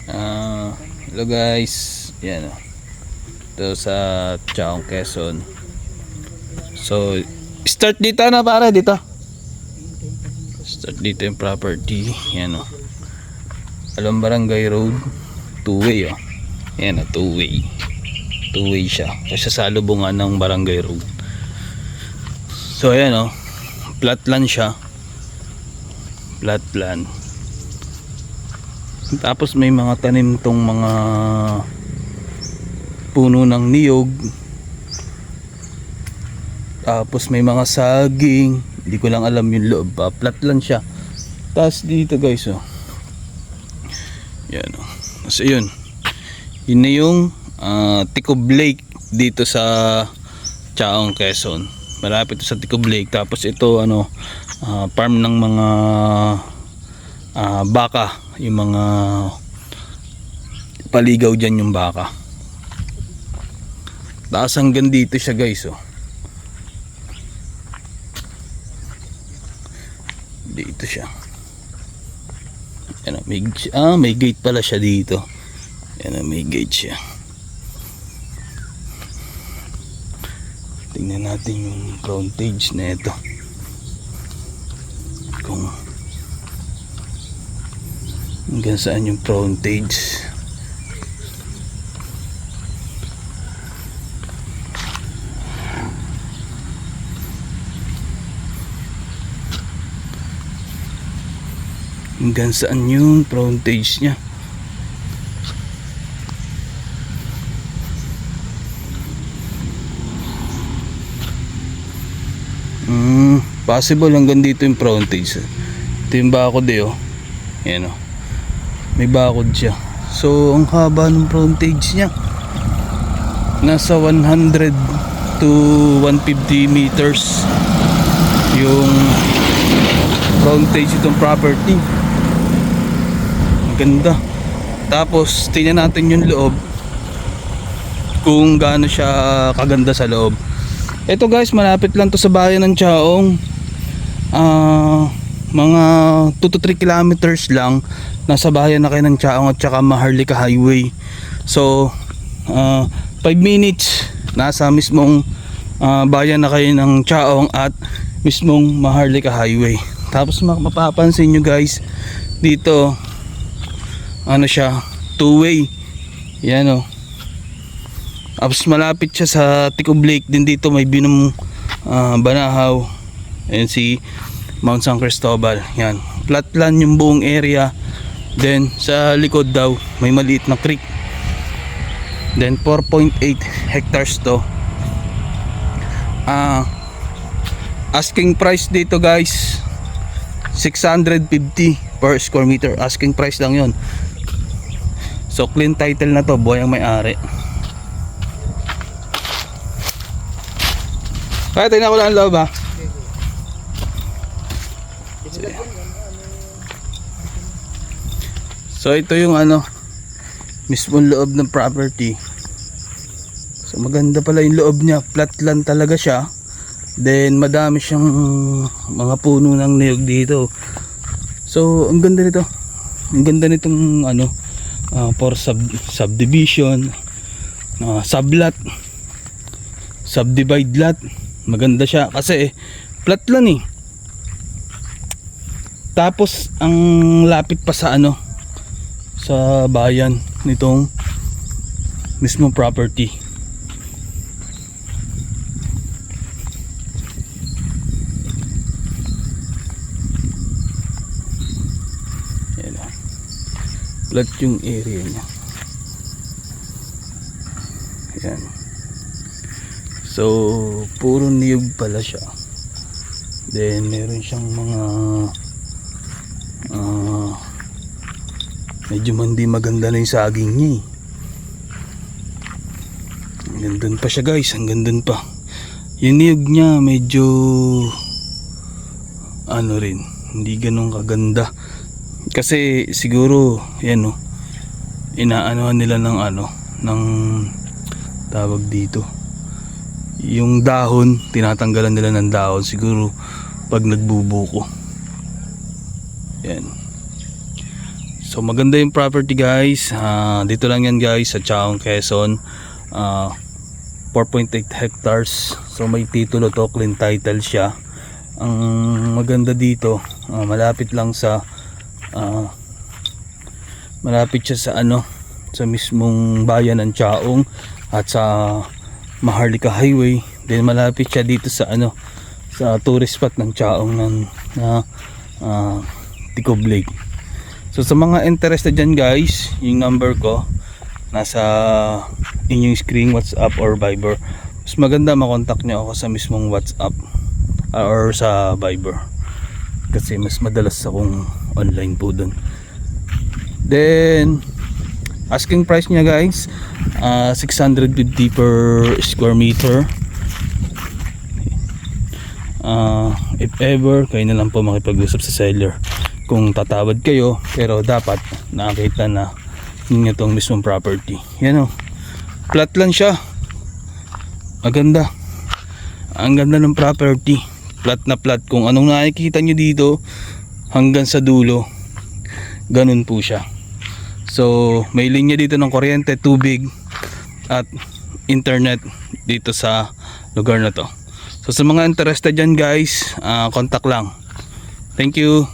Hello guys, yan o. Ito sa Chaong, Quezon. So start dito na pare, dito. Start dito yung property. Yan o. Along Barangay Road, 2-way o. Yan o, 2-way. 2-way siya. Kasi sa lubungan ng Barangay Road. So ayan o. Flat land siya. Flat land. Tapos may mga tanim tong mga puno ng niyog. Tapos may mga saging. Hindi ko lang alam yung loob pa. Flat land siya. Tapos dito guys oh. Yan oh. So yun. Yun na yung Ticob Lake dito sa Chaong, Quezon. Malapit ito sa Ticob Lake. Tapos ito ano farm ng mga baka, yung mga paligaw dyan yung baka. Taas hanggang dito siya guys oh. Dito siya. Yan, may gate pala siya dito. Yan, may gate siya. Tingnan natin yung frontage na ito. Kung hanggang saan yung frontage. Hanggang saan yung frontage niya. Possible hanggang dito yung frontage. Ito yung bakod eh oh. Yan oh. May bakod siya. So ang haba ng frontage niya. Nasa 100 to 150 meters yung frontage itong property. Ang ganda. Tapos tingnan natin yung loob, kung gaano siya kaganda sa loob. Ito guys, malapit lang to sa bayan ng Chaong. Mga 2 to 3 kilometers lang. Nasa bayan na kayo ng Chaong at saka Maharlika Highway. So 5 minutes nasa mismong bayan na kayo ng Chaong at mismong Maharlika Highway. Tapos mapapansin nyo guys, dito ano siya, 2-way. Yan o. Tapos malapit siya sa Ticob Lake din. Dito may Binom Banahaw. Ayan si Mount San Cristobal. Yan, flat land yung buong area. Then sa likod daw may maliit na creek. Then 4.8 hectares to. Asking price dito guys 650 per square meter. Asking price lang yon. So clean title na to, buhay ang may-ari. Kaya tingnan ko lang ang loob ha. So ito yung ano, mismong loob ng property. So maganda pala yung loob niya. Flat land talaga siya. Then madami siyang mga puno ng niyog dito. So ang ganda nito. Ang ganda nitong ano, for subdivision, sublot, subdivide lot. Maganda siya kasi flat land eh. Tapos ang lapit pa sa ano, sa bayan nitong mismong property. Yan o. Flat yung area niya. Yan. So puro niyog pala siya. Then meron siyang mga medyo hindi maganda na yung saging niya eh. Hanggang dun pa siya guys, hanggang dun pa. Yung niyog niya medyo ano rin, hindi ganun kaganda. Kasi siguro yan oh, inaanohan nila ng ano, ng tawag dito, yung dahon, tinatanggalan nila ng dahon siguro pag nagbubuko. Yan. So maganda yung property guys. Dito lang yan guys sa Chaong, Quezon. 4.8 hectares. So may titulo to, clean title siya. Ang maganda dito, malapit lang sa malapit siya sa sa mismong bayan ng Chaong at sa Maharlika Highway. Then malapit siya dito sa sa tourist spot ng Chaong ng Ticob Lake. So sa mga interested dyan guys, yung number ko nasa inyong screen, WhatsApp or Viber. Mas maganda makontak nyo ako sa mismong WhatsApp or sa Viber kasi mas madalas akong online po dun. Then asking price niya guys, 650 per square meter. If ever, kayo na lang po makipag-usap sa seller kung tatawad kayo, pero dapat nakakita na ninyo tong mismong property. Yan flat lang siya, maganda, ang ganda ng property, flat na flat. Kung anong nakikita nyo dito hanggang sa dulo, ganun po siya. So may linya dito ng kuryente, tubig at internet dito sa lugar na to. So sa mga interested dyan guys, contact lang. Thank you.